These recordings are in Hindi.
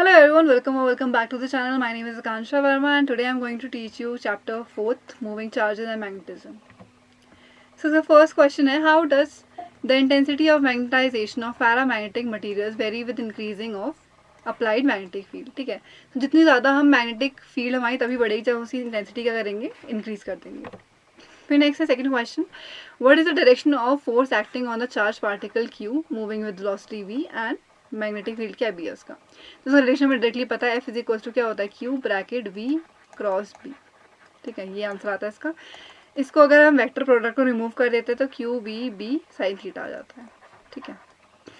Hello everyone, welcome or welcome back to the channel. My name is Akansha Verma and today I am going to teach you chapter 4th, Moving Charges and Magnetism. So the first question is, how does the intensity of magnetization of paramagnetic materials vary with increasing of applied magnetic field? ठीक है, तो जितनी ज़्यादा हम magnetic field हमारी तभी बढ़ेगी जब उसकी intensity क्या करेंगे, increase कर देंगे. फिर next है second question, what is the direction of force acting on the charged particle Q moving with velocity v and magnetic field क्या भी है उसका. तो उसका रिलेशन में डायरेक्टली पता है, एफ इज इक्वल टू क्या होता है, Q bracket V cross B. ठीक है, ये आंसर आता है इसका. इसको अगर हम वेक्टर प्रोडक्ट को रिमूव कर देते हैं तो q B B sine theta आ जाता है. ठीक है,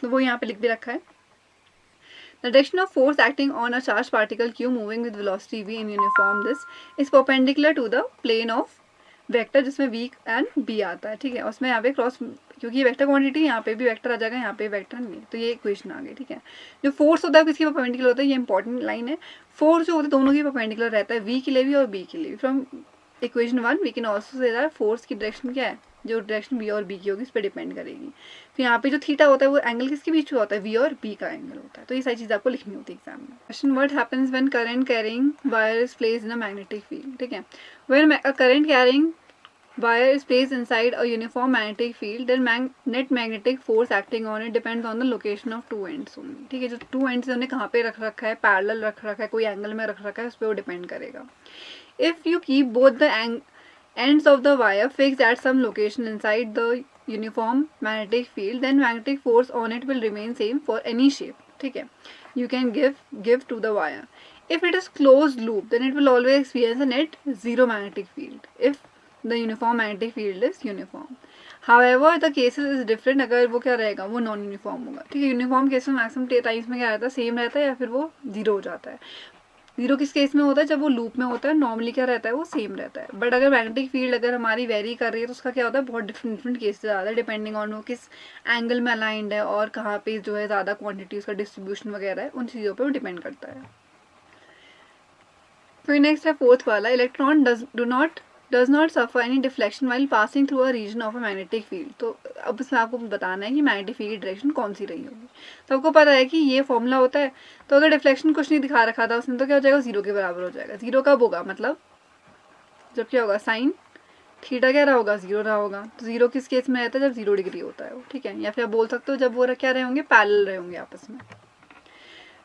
तो वो यहाँ पे लिख भी रखा है. The direction of force acting on a charge particle Q moving with velocity V in uniform this is perpendicular to the plane of vector जिसमें वी एंड बी आता है. ठीक है, उसमें यहाँ पे क्रॉस, क्योंकि ये वेक्टर क्वांटिटी यहाँ पे भी वेक्टर आ जाएगा, यहाँ पे वेक्टर नहीं है, तो ये इक्वेशन आ गई. ठीक है, जो फोर्स होता है किसकी परपेंडिकुलर होता है, ये इंपॉर्टेंट लाइन है. फोर्स जो होता है दोनों की परपेंडिकुलर रहता है, वी के लिए भी और बी के लिए भी. From equation 1 we can also say that force की डायरेक्शन क्या है, जो डायरेक्शन बी और बी की होगी इस पर डिपेंड करेगी. फिर यहाँ पे जो थीटा होता है वो एंगल किसके बीच में होता है, वी और बी का एंगल होता है. तो ये सारी चीज़ आपको लिखनी होती है एग्जाम में. Question, what happens when current carrying wire is placed in a magnetic field. ठीक है, when a current carrying wire is placed inside a uniform magnetic field, then net magnetic force acting on it depends on the location of two ends only. ठीक है, जो two ends उन्होंने कहाँ पे रख रखा है, पैरेलल रख रखा है, कोई एंगल में रख रखा है, उस पर वो डिपेंड करेगा. If you keep both the ends of the wire fixed at some location inside the uniform magnetic field, then magnetic force on it will remain same for any shape. ठीक है, you can give to the wire. If it is closed loop, then it will always experience a net zero magnetic field. If the uniform magnetic field is uniform. However, the cases is different. अगर वो क्या रहेगा, वो नॉन यूनिफॉर्म होगा. ठीक है, यूनिफॉर्म केस में मैक्सिमम टाइम्स में क्या रहता है, सेम रहता है या फिर वो जीरो हो जाता है. जीरो किस केस में होता है, जब वो लूप में होता है. नॉर्मली क्या रहता है, वो सेम रहता है. बट अगर मैग्नेटिक फील्ड अगर हमारी वेरी कर रही है तो उसका क्या होता है, बहुत डिफरेंट केसेस आता है डिपेंडिंग ऑन वो किस एंगल में अलाइंड है और कहाँ पे जो है ज़्यादा क्वान्टिटी उसका डिस्ट्रीब्यूशन वगैरह है, उन चीज़ों पर वो डिपेंड करता है. फिर नेक्स्ट है फोर्थ वाला, electron does not suffer any deflection while passing through a region of a magnetic field. तो अब इसमें आपको बताना है कि मैग्नेटिक फील्ड की डायरेक्शन कौन सी रही होगी. तो आपको पता है कि ये फॉर्मूला होता है, तो अगर डिफ्लेक्शन कुछ नहीं दिखा रखा था उसने तो क्या हो जाएगा, जीरो के बराबर हो जाएगा. जीरो कब होगा, मतलब जब क्या होगा, साइन थीटा क्या रहा होगा, जीरो रहा होगा. तो जीरो किस केस में रहता है, जब 0 डिग्री होता है वो. ठीक है, या फिर आप बोल सकते हो जब वो क्या रहे होंगे, पैरेलल रहे होंगे आपस में.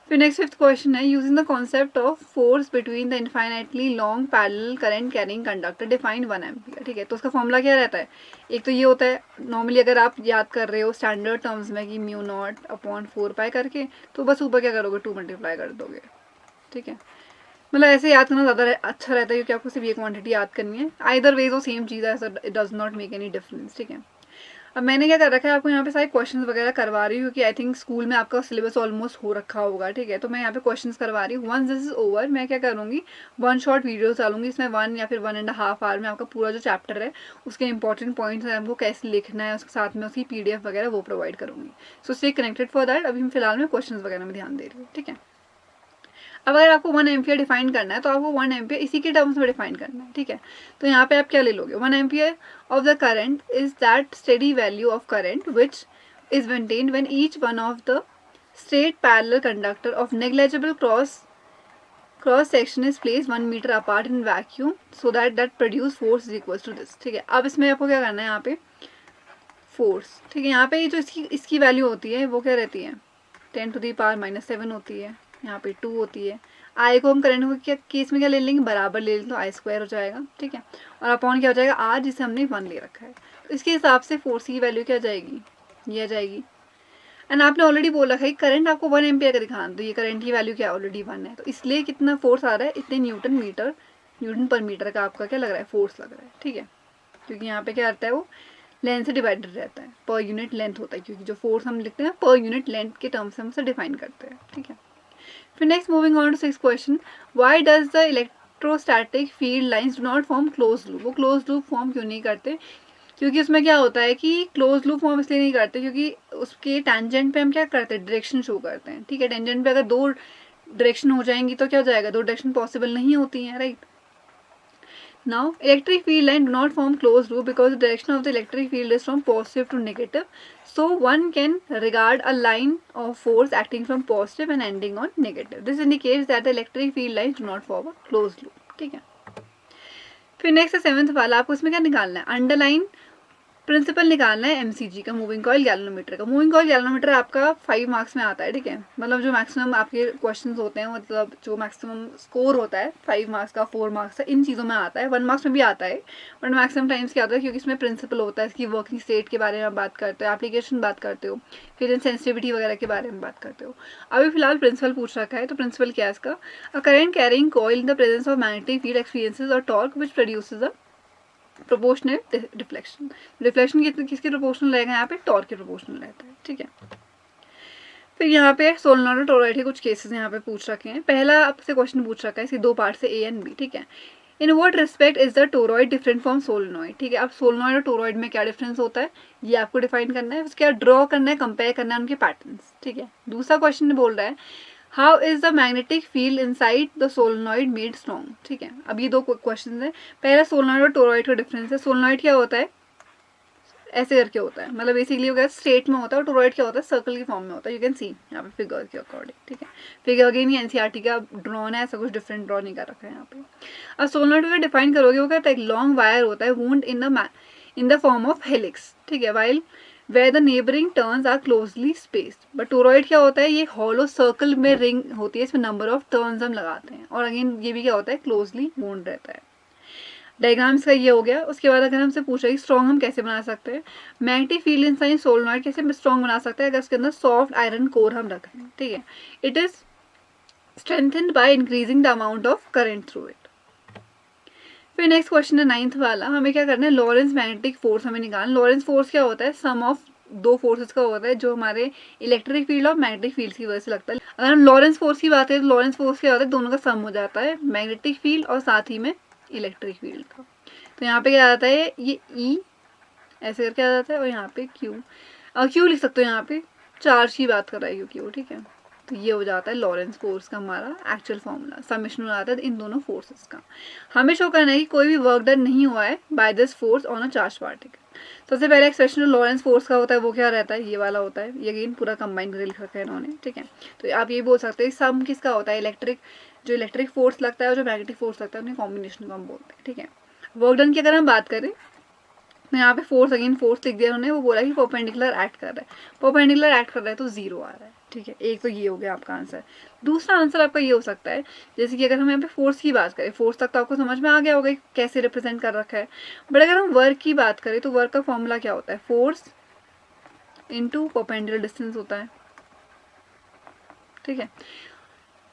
फिर नेक्स्ट फिफ्थ क्वेश्चन है, using the concept of force between the infinitely long parallel current carrying conductor define 1 ampere. ठीक है, तो उसका फॉर्मूला क्या रहता है, एक तो ये होता है नॉर्मली अगर आप याद कर रहे हो स्टैंडर्ड टर्म्स में कि म्यू नॉट अपॉन 4 पाई करके, तो बस ऊपर क्या करोगे, 2 मल्टीप्लाई कर दोगे. ठीक है, मतलब ऐसे याद करना ज़्यादा अच्छा रहता है क्योंकि आपको सिर्फ ये क्वांटिटी याद करनी है. आइदर वेज वो सेम चीज़ है, ऐसा it does not make any difference. ठीक है, अब मैंने क्या कर रखा है, आपको यहाँ पे सारे क्वेश्चंस वगैरह करवा रही हूँ क्योंकि आई थिंक स्कूल में आपका सिलेबस ऑलमोस्ट हो रखा होगा. ठीक है, तो मैं यहाँ पे क्वेश्चंस करवा रही हूँ. वंस दिस इज ओवर मैं क्या करूँगी, 1 शॉर्ट वीडियो डालूंगी. इसमें 1 या फिर 1.5 आवर में आपका पूरा जो चैप्टर है उसके इंपॉर्टेंट पॉइंट्स हैं, आपको कैसे लिखना है, उसके साथ में उसकी PDF वगैरह वो प्रोवाइड करूँगी. So stay connected for that. अभी फिलहाल मैं क्वेश्चन वगैरह में ध्यान दे रही हूँ. ठीक है, अब अगर आपको 1 एम्पियर डिफाइन करना है तो आपको 1 एम्पियर इसी के टर्म्स में डिफाइन करना है. ठीक है, तो यहाँ पे आप क्या ले लोगे, 1 ampere of the current is that steady value of current which is maintained when each one of the straight parallel conductor of negligible cross section is place 1 metre apart in vacuum so that produce force is equal to this. ठीक है, अब इसमें आपको क्या करना है, यहाँ पे फोर्स. ठीक है, यहाँ पे जो इसकी वैल्यू होती है वो क्या रहती है, 10⁻⁻7 होती है. यहाँ पे 2 होती है. आई को हम करंट के केस में क्या ले लेंगे, बराबर ले लें तो I² हो जाएगा. ठीक है, और अपॉन क्या हो जाएगा, R जिसे हमने 1 ले रखा है. तो इसके हिसाब से फोर्स की वैल्यू क्या जाएगी, ये आ जाएगी. एंड आपने ऑलरेडी बोल रखा है करंट आपको 1 एम्पियर का दिखाना, तो ये करंट की वैल्यू क्या ऑलरेडी 1 है, तो इसलिए कितना फोर्स आ रहा है, इतने न्यूटन पर मीटर का आपका क्या लग रहा है, फोर्स लग रहा है. ठीक है, क्योंकि यहाँ पे क्या आता है, वो लेंथ से डिवाइडेड रहता है, पर यूनिट लेंथ होता है, क्योंकि जो फोर्स हम लिखते हैं पर यूनिट लेंथ के टर्म्स हम उसे डिफाइन करते हैं. ठीक है, फिर next moving on to 6th question, why does the electrostatic field lines do not form close loop. वो क्लोज लूप फॉर्म क्यों नहीं करते, क्योंकि उसमें क्या होता है कि क्लोज लूप फॉर्म इसलिए नहीं करते क्योंकि उसके टेंजेंट पे हम क्या करते हैं, डायरेक्शन शो करते हैं. ठीक है, टेंजेंट पे अगर 2 डायरेक्शन हो जाएंगी तो क्या हो जाएगा, 2 डायरेक्शन पॉसिबल नहीं होती हैं. Right, Now, electric field line do not form closed loop because the direction of the electric field is from positive to negative. So, one can regard a line of force acting from positive and ending on negative. This indicates that the electric field lines do not form a closed loop. ठीक है. फिर नेक्स्ट है 7th वाला. आपको इसमें क्या निकालना है? अंडरलाइन प्रिंसिपल निकालना है एमसीजी का, मूविंग कॉइल गैल्वेनोमीटर का. मूविंग कॉइल गैल्वेनोमीटर आपका 5 मार्क्स में आता है. ठीक है, मतलब जो मैक्सिमम आपके क्वेश्चंस होते हैं, मतलब जो मैक्सिमम स्कोर होता है 5 मार्क्स का, 4 मार्क्स का, इन चीज़ों में आता है. 1 मार्क्स में भी आता है, बट मैक्सिमम टाइम्स क्या आता है, क्योंकि इसमें प्रिंसिपल होता है, इसकी वर्किंग स्टेट के बारे में आप बात करते हो, एप्लीकेशन बात करते हो, फिर इन सेंसिटिविटी वगैरह के बारे में बात करते हो. अभी फिलहाल प्रिंसिपल पूछ रखा है, तो प्रिंसिपल क्या है इसका? A current carrying coil in the presence of magnetic field experiences और torque which produces a proportional deflection. Deflection किसके प्रोपोर्शनल रहेगा? यहाँ पे टॉर्क के प्रोपोर्शनल रहता है. ठीक है. फिर यहाँ पे सोलेनॉइड और टोरॉइड के कुछ केसेस यहाँ पे पूछ रखे हैं. पहला आपसे क्वेश्चन पूछ रखा है, इसकी 2 पार्ट से, ए एंड बी. ठीक है. In what respect is the toroid different from solenoid? ठीक है, अब सोलेनॉइड और टोरॉइड में क्या डिफरेंस होता है ये आपको डिफाइन करना है, उसके बाद ड्रॉ करना है, कंपेयर करना है उनके पैटर्न्स. ठीक है. दूसरा क्वेश्चन बोल रहा है how is the magnetic field inside the solenoid made strong. ठीक है, अब ये 2 क्वेश्चन है. पहला सोलेनॉइड और टोरॉइड का डिफरेंस है. सोलेनॉइड क्या होता है? ऐसे करके होता है, मतलब बेसिकली हो गया स्ट्रेट में होता है, और टोरॉइड क्या होता है? सर्कल की फॉर्म में होता है. यू कैन सी यहाँ पे फिगर के अकॉर्डिंग. ठीक है, फिगर अगेन ये एनसीईआरटी का ड्रॉन है, ऐसा कुछ डिफरेंट ड्रॉ नहीं कर रखा है यहाँ पे. अब सोलेनॉइड को डिफाइन करोगे, वो कहता है एक लॉन्ग वायर होता है wound in the form of helix. ठीक है, while where the neighboring turns are closely spaced. But toroid क्या होता है? ये हॉलो सर्कल में रिंग होती है, इसमें नंबर ऑफ टर्न्स हम लगाते हैं, और अगेन ये भी क्या होता है? क्लोजली वोन्ड रहता है. डायग्राम्स का ये हो गया. उसके बाद अगर हमसे पूछा कि स्ट्रॉन्ग हम कैसे बना सकते हैं, मैग्नेटिक फील्ड इनसाइड सोलेनॉइड कैसे स्ट्रॉन्ग बना सकते हैं? अगर उसके अंदर सॉफ्ट आयरन कोर हम रखें. ठीक है, it is strengthened by increasing the amount of current through it. फिर नेक्स्ट क्वेश्चन है 9th वाला. हमें क्या करना है? लॉरेंस मैग्नेटिक फोर्स हमें निकालना. लॉरेंस फोर्स क्या होता है? सम ऑफ 2 फोर्सेस का होता है जो हमारे इलेक्ट्रिक फील्ड और मैग्नेटिक फील्ड की वजह से लगता है. अगर हम लॉरेंस फोर्स की बात करें तो लॉरेंस फोर्स क्या होता है? दोनों का सम हो जाता है, मैग्नेटिक फील्ड और साथ ही में इलेक्ट्रिक फील्ड का. तो यहाँ पे क्या आता है? ये ई ऐसे करके आ जाता है, और यहाँ पे क्यू, और क्यू लिख सकते हो यहाँ पे, चार्ज की बात कर रहा है क्यू. ठीक है, तो ये हो जाता है लॉरेंस फोर्स का हमारा एक्चुअल फॉर्मूला. समेशन हो जाता है इन दोनों फोर्सेस का. हमें शो करना है कि कोई भी वर्क डन नहीं हुआ है by this force on a charge particle. सबसे पहले एक्सप्रेशन जो लॉरेंस फोर्स का होता है वो क्या रहता है? ये वाला होता है. ये अगेन पूरा कंबाइन करके लिख रखा है इन्होंने. ठीक है, तो आप ये बोल सकते हैं सम किसका होता है? इलेक्ट्रिक, जो इलेक्ट्रिक फोर्स लगता है और जो मैग्नेटिक फोर्स लगता है, उन्हें कॉम्बिनेशन को हम बोलते हैं. ठीक है. वर्क डन की अगर हम बात करें तो यहाँ पे फोर्स, अगेन फोर्स लिख दिया उन्होंने. वो बोला कि परपेंडिकुलर एक्ट कर रहा है, परपेंडिकुलर एक्ट कर रहा है तो 0 आ रहा है. ठीक है, एक तो ये हो गया आपका आंसर. दूसरा आंसर आपका ये हो सकता है, जैसे कि अगर हम यहाँ पे फोर्स की बात करें, फोर्स तक तो आपको समझ में आ गया होगा कैसे रिप्रेजेंट कर रखा है. बट अगर हम वर्क की बात करें तो वर्क का फॉर्मूला क्या होता है? फोर्स इनटू परपेंडिकुलर डिस्टेंस होता है. ठीक है,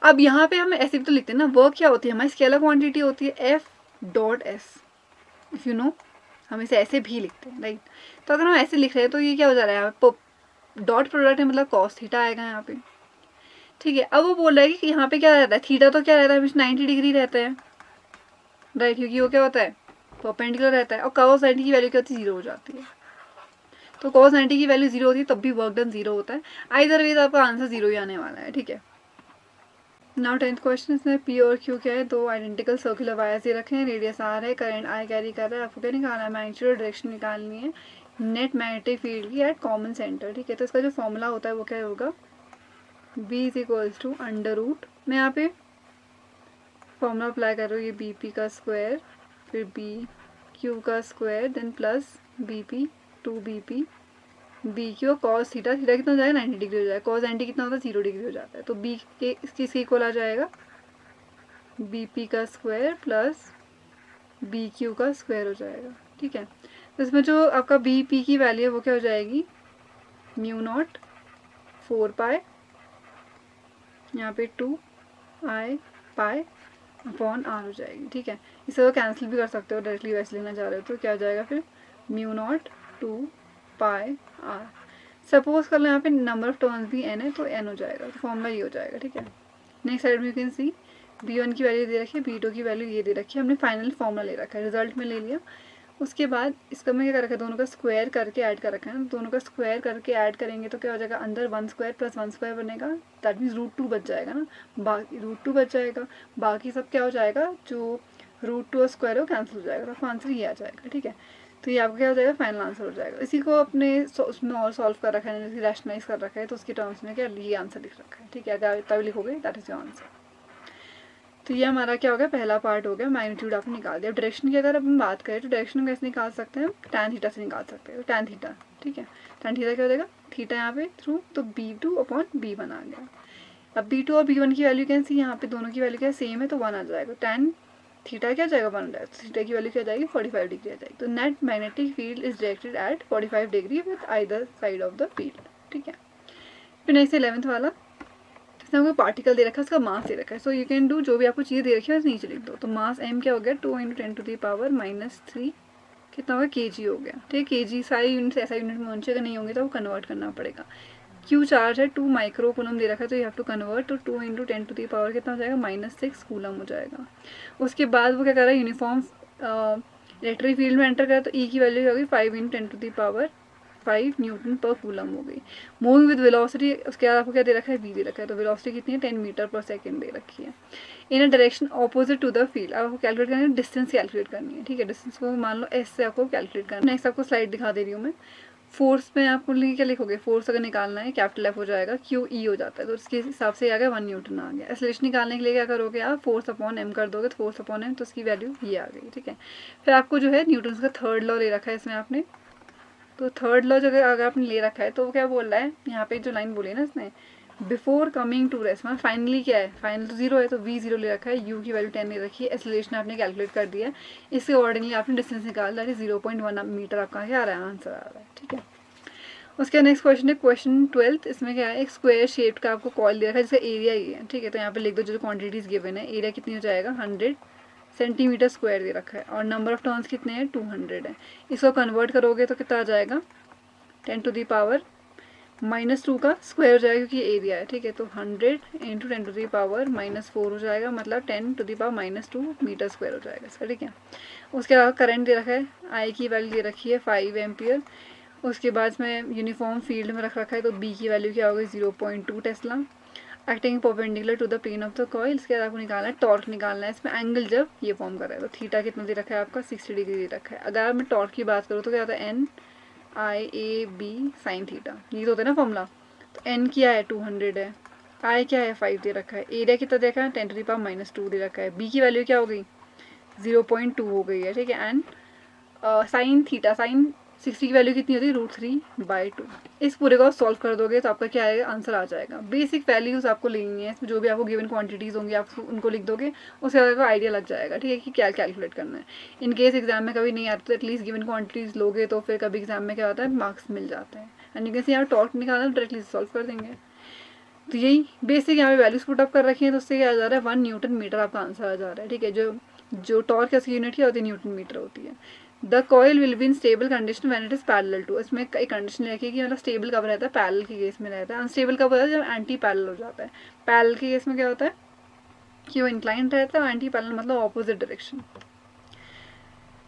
अब यहाँ पे हम ऐसे भी तो लिखते हैं ना, वर्क क्या होती है? हमारी स्केलर क्वांटिटी होती है F dot S. If you know, हम इसे ऐसे भी लिखते हैं, राइट. तो अगर हम ऐसे लिख रहे हैं तो ये क्या हो जा रहा है? डॉट प्रोडक्ट है, मतलब कॉस थीटा आएगा यहाँ पे. ठीक है, अब वो बोल रहा है कि यहाँ पे क्या रहता है? थीटा तो क्या रहता है? हमेशा 90 डिग्री रहता है, राइट, क्योंकि वो क्या होता है? परपेंडिकुलर रहता है. और कॉस 90 की वैल्यू क्या होती है? 0 हो जाती है. तो कॉस 90 की वैल्यू 0 होती है, तब भी वर्क डन 0 होता है. आइदर वेज आपका आंसर 0 ही आने वाला है. ठीक है. Now 10th question. इसमें पी और क्यू क्या है? 2 आइडेंटिकल सर्कुलर वायर्स ये रखे हैं, रेडियस आर है, करंट आई कैरी कर रहा है. आपको क्या निकालना है? मैग्नीट्यूड, डायरेक्शन निकालनी है नेट मैग्नेटिक फील्ड की एट कॉमन सेंटर. ठीक है, तो इसका जो फॉर्मूला होता है वो क्या होगा? B is equals to under root, मैं यहाँ पे फॉर्मूला अप्लाई कर रहा हूँ, ये बी पी का स्क्वायर, फिर बी क्यू का square, then plus B P 2BP B Q cos theta. Theta कितना हो जाएगा? 90 डिग्री हो जाएगा. कॉस 90 कितना होता है? 0 डिग्री हो जाता है. तो बी के इस चीज़ के इक्वल आ जाएगा बी पी का स्क्वायर प्लस बी क्यू का स्क्वायर हो जाएगा. ठीक है, तो इसमें जो आपका बी पी की वैल्यू है वो क्या हो जाएगी? म्यू नॉट 4 पाई, यहाँ पे 2I पाई अपॉन आर हो जाएगी. ठीक है, इसे तो कैंसिल भी कर सकते हो, डायरेक्टली वैसे लेना चाह रहे हो तो क्या हो जाएगा फिर? Mu not 2 pi R. Suppose कर लो यहाँ पे नंबर ऑफ टर्न्स भी n है तो n हो जाएगा. तो फॉर्मूला ये हो जाएगा. ठीक है, नेक्स्ट साइड में यू कैन सी B1 की वैल्यू दे रखी है, B2 की वैल्यू ये दे रखी है. हमने फाइनल फॉर्मूला ले रखा है, रिजल्ट में ले लिया. उसके बाद इसका मैं क्या कर रखा है? दोनों का स्क्वायर करके ऐड कर रखा है ना. दोनों का स्क्वायर करके ऐड करेंगे तो क्या हो जाएगा? अंदर 1 स्क्वायर प्लस 1 स्क्वायर बनेगा, दैट मीन्स √2 बच जाएगा ना. बाकी √2 बच जाएगा, बाकी सब क्या हो जाएगा? जो √2 स्क्वायर वो कैंसिल हो जाएगा, तो आपका आंसर ये आ जाएगा। ठीक है, तो ये आपका क्या हो जाएगा, फाइनल आंसर हो जाएगा। इसी को अपने उसमें और सॉल्व कर रखा है, रैशनलाइज कर रखा है, तो उसके टर्म्स में क्या ये आंसर लिख रखा है। ठीक है, अगर तभी लिखोगे दैट इज योर आंसर। तो ये हमारा क्या हो गया, पहला पार्ट हो गया, मैग्नीट्यूड आपने निकाल दिया। डायरेक्शन की अगर हम बात करें तो डायरेक्शन कैसे निकाल सकते हैं, टैन थीटा से निकाल सकते हैं। टैन थीटा, ठीक है, टैन थीटा क्या हो जाएगा, थीटा यहाँ पे थ्रू, तो B2/B1 आ गया। अब B2 और B1 की वैल्यू कैसी, यहाँ पे दोनों की वैल्यू क्या सेम है, तो 1 आ जाएगा। टैन थीटा क्या जाएगा, 1 जाएगा, तो थीटा की वैल्यू क्या जाएगी, 45 डिग्री आ जाएगी। तो net magnetic field is directed eight 45 degree with either side of the field. ठीक है, फिर नेक्स्ट 11th वाला, इसमें हमको पार्टिकल दे रखा है, उसका मास दे रखा है। सो यू कैन डू, जो भी आपको चीज़ दे रखी है नीचे लिख दो। तो मास m क्या हो गया, 2 × 10⁻³ कितना होगा, kg हो गया। ठीक है, kg सारी यूनिट्स ऐसा यूनिट में होने चाहिए, अगर नहीं होंगे तो वो कन्वर्ट करना पड़ेगा। Q चार्ज है 2 माइक्रोकूलम दे रखा है, तो यू हैव टू कन्वर्ट, तो 2 × 10⁻³ कितना हो जाएगा, -6 कूलम हो जाएगा। उसके बाद वो क्या कर रहा है, यूनिफॉर्म इलेक्ट्रिक फील्ड में एंटर करा, तो E की वैल्यू होगी 5 × 10⁵ न्यूटन पर कूलम हो गई। मूविंग विद वेलोसिटी, उसके बाद आपको क्या दे रखा है, v दे रखा है, तो वेलोसिटी कितनी है, 10 मीटर/सेकंड दे रखी है। In a direction opposite to the field, अब आपको कैलकुलेट करनी है, डिस्टेंस कैलकुलेट करनी है। ठीक है, डिस्टेंस को मान लो s से आपको कैलकुलेट करना है। नेक्स्ट आपको स्लाइड दिखा दे रही हूँ मैं। फोर्स में आपको क्या लिखोगे, फोर्स अगर निकालना है कैपिटल F हो जाएगा, QE हो जाता है, तो उसके हिसाब से आ गया 1 न्यूटन आ गया। एक्सेलरेशन निकालने के लिए क्या करोगे आप, फोर्स/m कर दोगे, तो फोर्स/m, तो उसकी वैल्यू ये आ गई। ठीक है, फिर आपको जो है न्यूटन का थर्ड लॉ ले रखा है इसमें आपने, तो थर्ड लॉ जो अगर आपने ले रखा है, तो वो क्या बोल रहा है, यहाँ पे जो लाइन बोली है ना इसने, बिफोर कमिंग टू रेस्ट, मतलब फाइनली क्या है, फाइनल तो 0 है, तो v0 ले रखा है, u की वैल्यू 10 ले रखी है, एक्सेलरेशन आपने कैलकुलेट कर दिया है, इसके अकॉर्डिंगली आपने डिस्टेंस निकाल, दैट इज 0.1 मीटर आपका क्या आ रहा है, आंसर आ रहा है। ठीक है, उसके नेक्स्ट क्वेश्चन है क्वेश्चन 12th। इसमें क्या है, एक स्क्वायर शेप का आपको कॉइल दे रखा है, जिसका एरिया ही है। ठीक है, तो यहाँ पे लिख दो जो क्वांटिटीज गिवन है, एरिया कितनी हो जाएगा, 100 सेंटीमीटर स्क्वायर दे रखा है, और नंबर ऑफ टर्न्स कितने हैं, 200 है। इसको कन्वर्ट करोगे तो कितना आ जाएगा, 10⁻² का स्क्वायर हो जाएगा, क्योंकि एरिया है। ठीक है, तो 100 × 10⁻⁻4 हो जाएगा, मतलब 10⁻² मीटर स्क्वायर हो जाएगा इसका। ठीक है, उसके अलावा करंट दे रखा है, I की वैल्यू दे रखी है 5 एम्पियर। उसके बाद इसमें यूनिफॉर्म फील्ड में रख रखा है, तो B की वैल्यू क्या होगी, 0.2 tesla, acting perpendicular to the plane of the coil. इसके बाद आपको निकालना है टॉर्क, निकालना है इसमें एंगल जब ये फॉर्म कर रहा है, तो थीटा कितना दे रखा है आपका, 60 डिग्री दे रखा है। अगर मैं टॉर्क की बात करूँ तो क्या होता है, NIAB sin थीटा, ये तो होता है ना फॉर्मूला। तो N क्या है, 200 है, I क्या है, 5 दे रखा है, एरिया कितना देखा है, 10⁻² दे रखा है, B की वैल्यू क्या हो गई, 0.2 हो गई है। ठीक है, एंड साइन थीटा, साइन 60 की वैल्यू कितनी होती है, √3/2। इस पूरे को सॉल्व कर दोगे तो आपका क्या आएगा, आंसर आ जाएगा। बेसिक वैल्यूज आपको लेनी है, जो भी आपको गिवन क्वांटिटीज होंगी आप उनको लिख दोगे, उससे आपको आइडिया लग जाएगा। ठीक है, कि क्या कैलकुलेट करना है। इन केस एग्जाम में कभी नहीं आता तो एटलीस्ट गिवन क्वांटिटीज लोगे, तो फिर कभी एग्जाम में क्या होता है, मार्क्स मिल जाते हैं। एंड यू कैन सी यहाँ टॉर्क निकालना, डायरेक्टली सॉल्व कर देंगे। तो यही बेसिक यहाँ पे वैल्यूज पुट अप कर रखी है, तो उससे क्या आ जा रहा है, 1 न्यूटन मीटर आपका आंसर आ जा रहा है। ठीक है, जो टॉर्क की यूनिट क्या होती है, न्यूटन मीटर होती है। The coil will be in stable condition when it is parallel to, इसमें कई कंडीशन रखी है कि मतलब स्टेबल कब रहता है, पैरेलल के केस में रहता है। अनस्टेबल कब होता है, जब एंटी पैरेलल हो जाता है। पैरेलल के केस में क्या होता है कि वो इंक्लाइंड रहता है, और एंटी पैरेलल मतलब ऑपोजिट डायरेक्शन।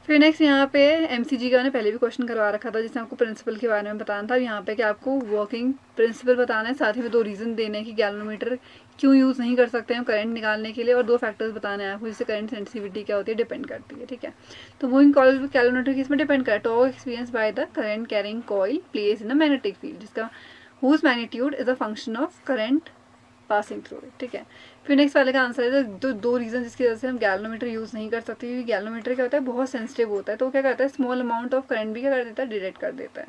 फिर नेक्स्ट यहाँ पे MCG का मैंने पहले भी क्वेश्चन करवा रखा था, जिसमें आपको प्रिंसिपल के बारे में बताना था। यहाँ पे कि आपको वर्किंग प्रिंसिपल बताना है, साथ ही में 2 रीज़न देने हैं कि गैल्वेनोमीटर क्यों यूज़ नहीं कर सकते हैं करंट निकालने के लिए, और 2 फैक्टर्स बताने हैं आपको, जिससे करंट सेंसिटिविटी क्या होती है, डिपेंड करती है। ठीक है, तो मूविंग कॉइल गैल्वेनोमीटर किसमें डिपेंड करता है, torque experience by the current carrying coil place in a magnetic field, जिसका whose magnitude is a function of current passing through it. ठीक है, फिर नेक्स्ट वाले का आंसर है तो 2 रीज़न जिसकी वजह से हम गैल्वेनोमीटर यूज़ नहीं कर सकते, क्योंकि गैल्वेनोमीटर क्या होता है, बहुत सेंसिटिव होता है, तो क्या करता है, स्मॉल अमाउंट ऑफ करंट भी क्या कर देता है, डिटेक्ट कर देता है।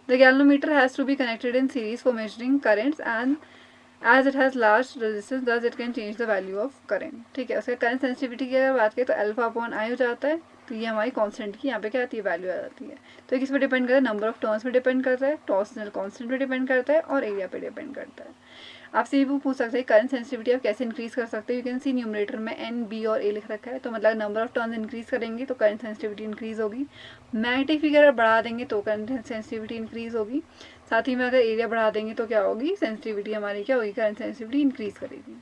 The galvanometer has to be connected in series for measuring currents, and as it has large resistance thus it can change the value of current. ठीक है, उसका करंट सेंसिटिविटी की अगर बात करें तो α/I हो जाता है, तो ये हमारी कांस्टेंट की यहाँ पे क्या आती है, वैल्यू आ जाती है। तो किस पे डिपेंड करता है, नंबर ऑफ टर्न्स पे डिपेंड करता है, टॉर्सनल कांस्टेंट पे डिपेंड करता है, और एरिया पे डिपेंड करता है। आपसे ये भी पूछ सकते हैं करंट सेंसिटिविटी आप कैसे इंक्रीज कर सकते हैं। यू कैन सी न्यूमरेटर में N, B और A लिख रखा है, तो मतलब नंबर ऑफ टर्न्स इंक्रीज करेंगे तो करंट सेंसिटिविटी इंक्रीज होगी। मैग्नेटिक फील्ड अगर बढ़ा देंगे तो करंट सेंसिटिविटी इंक्रीज होगी। साथ ही में अगर एरिया बढ़ा देंगे तो क्या होगी, सेंसिटिविटी हमारी क्या होगी, करंट सेंसिटिविटी इंक्रीज करेगी।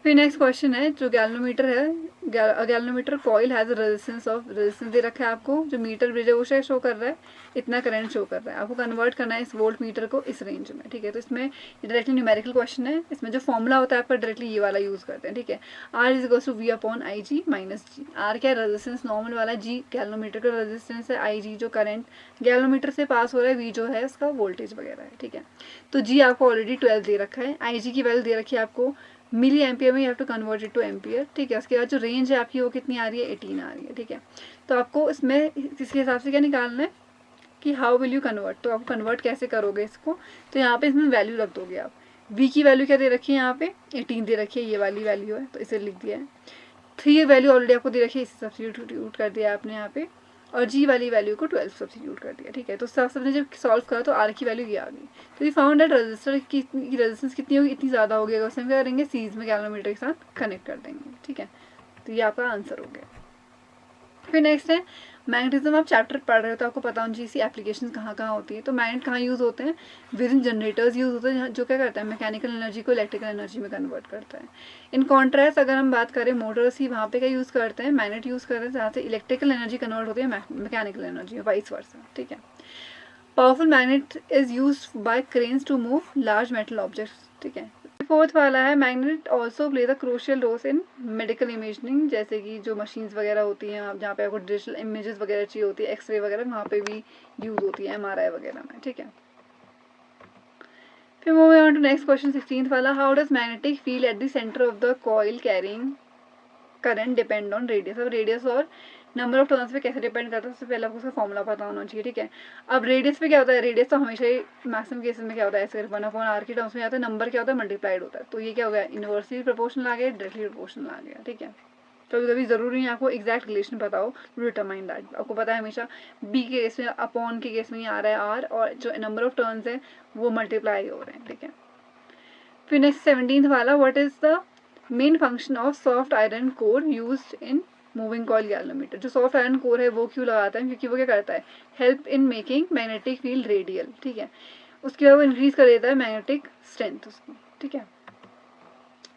फिर नेक्स्ट क्वेश्चन है जो गैल्वेनोमीटर है, गैल्वेनोमीटर कॉइल हैज़ रेजिस्टेंस दे रखा है आपको, जो मीटर ब्रिज है वो शो कर रहा है, इतना करंट शो कर रहा है, आपको कन्वर्ट करना है इस वोल्ट मीटर को इस रेंज में, ठीक है। तो इसमें डायरेक्टली न्यूमेरिकल क्वेश्चन है, इसमें जो फॉर्मूला होता है आपका डायरेक्टली ये वाला यूज़ करते हैं, ठीक है। R is equal to V upon I G minus G. R क्या है, रेजिस्टेंस नॉर्मल वाला, जी गैल्वेनोमीटर का रेजिस्टेंस है, आई जी जो करंट गैल्वेनोमीटर से पास हो रहा है, वी जो है उसका वोल्टेज वगैरह है, ठीक है। तो जी आपको ऑलरेडी 12 दे रखा है, आई जी की वैल्यू दे रखी है आपको मिली एम्पियर में, you have to convert it to ampere, ठीक है। उसके बाद जो रेंज है आपकी वो कितनी आ रही है, 18 आ रही है, ठीक है। तो आपको इसमें इसके हिसाब से क्या निकालना है कि हाउ विल यू कन्वर्ट, तो आप कन्वर्ट कैसे करोगे इसको, तो यहाँ पे इसमें वैल्यू रख दोगे आप। वी की वैल्यू क्या दे रखी है, यहाँ पे 18 दे रखी है, ये वाली वैल्यू है तो इसे लिख दिया है। 3 वैल्यू ऑलरेडी आपको दे रखी है, इसे सब्स्टिट्यूट कर दिया आपने यहाँ पे, और जी वाली वैल्यू को 12 सब्स्टिट्यूट कर दिया, ठीक है। तो सबने जब सॉल्व करा तो आर की वैल्यू ये आ गई। तो ये फाउंड दैट रजिस्टर की रेजिस्टेंस कितनी होगी, इतनी ज़्यादा होगी, अगर उसमें क्या करेंगे सीरीज में गैल्वेनोमीटर के साथ कनेक्ट कर देंगे, ठीक है। तो ये आपका आंसर हो गया। फिर नेक्स्ट है मैग्नेटिज्म, आप चैप्टर पढ़ रहे हो तो आपको पता होना चाहिए इसकी एप्लीकेशन कहाँ कहाँ होती है। तो मैग्नेट कहाँ यूज़ होते हैं, विद इन जनरेटर्स यूज़ होते हैं, जो क्या करता है मैकेनिकल एनर्जी को इलेक्ट्रिकल एनर्जी में कन्वर्ट करता है। इन कॉन्ट्रास्ट अगर हम बात करें मोटर्स की, वहाँ पे क्या यूज़ करते हैं, मैग्नेट यूज़ करते हैं, जहाँ से इलेक्ट्रिकल एनर्जी कन्वर्ट होती है मैकेनिकल एनर्जी में, वाइस वर्सा, ठीक है। Powerful magnet is use by cranes to move large metal objects, ठीक है। फोर्थ वाला है magnet also play the crucial role in medical imaging, जैसे कि जो मशीन्स वगैरह होती हैं जहाँ पे आपको डिजिटल इमेजेस वगैरह चाहिए होती है, एक्सरे वगैरह, वहाँ पे भी यूज होती है, MRI वगैरह में, ठीक है। फिर moving on to next question 16th वाला, how does magnetic field at the centre of the coil carrying current depend on radius. अब रेडियस और नंबर ऑफ टर्न्स पे कैसे डिपेंड करता है, सबसे पहले आपको उसका फॉर्मूला पता होना चाहिए, ठीक है। अब रेडियस पे क्या होता है, रेडियस तो हमेशा ही मैक्सिमम केसेस में क्या होता है, ऐसे 1/r के टर्म्स में आता है, नंबर क्या होता है मल्टीप्लाइड होता है, तो ये क्या हो गया, इनवर्सली प्रोपोर्शनल आ गया, डायरेक्टली प्रोपोर्शनल आ गया, ठीक है। कभी कभी ज़रूरी है आपको एग्जैक्ट रिलेशन पता हो टू डिटरमाइन दैट, आपको पता है हमेशा बी के केस में अपॉन के केस में ही आ रहा है आर, और जो नंबर ऑफ टर्न्स है वो मल्टीप्लाई हो रहे हैं, ठीक है। फिर नेक्स्ट 17th वाला, what is the main function of soft iron core used in moving coil galvanometer. जो सॉफ्ट आयरन कोर है वो क्यों लगाता है, क्योंकि वो क्या करता है, help in making magnetic field radial, ठीक है। उसके बाद वो इंक्रीज कर देता है मैग्नेटिक स्ट्रेंथ उसकी, ठीक है।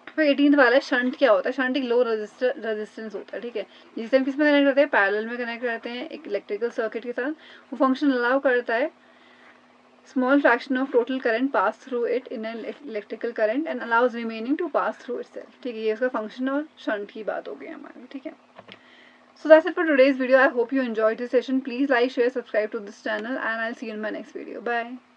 फिर 18th वाला है शंट क्या होता है, शंट एक लो रेजिस्टेंस होता है, ठीक है, जिसे हम किस में कनेक्ट करते हैं, पैरेलल में कनेक्ट करते हैं एक इलेक्ट्रिकल सर्किट के साथ। वो फंक्शन अलाउ करता है small fraction of total current pass through it in an electrical current and allows remaining to pass through itself, ठीक है। ये उसका फंक्शन और शंट की बात हो गई हमारी, ठीक है। So that's it for today's video. I hope you enjoyed this session. Please like, share, subscribe to this channel and I'll see you in my next video. Bye.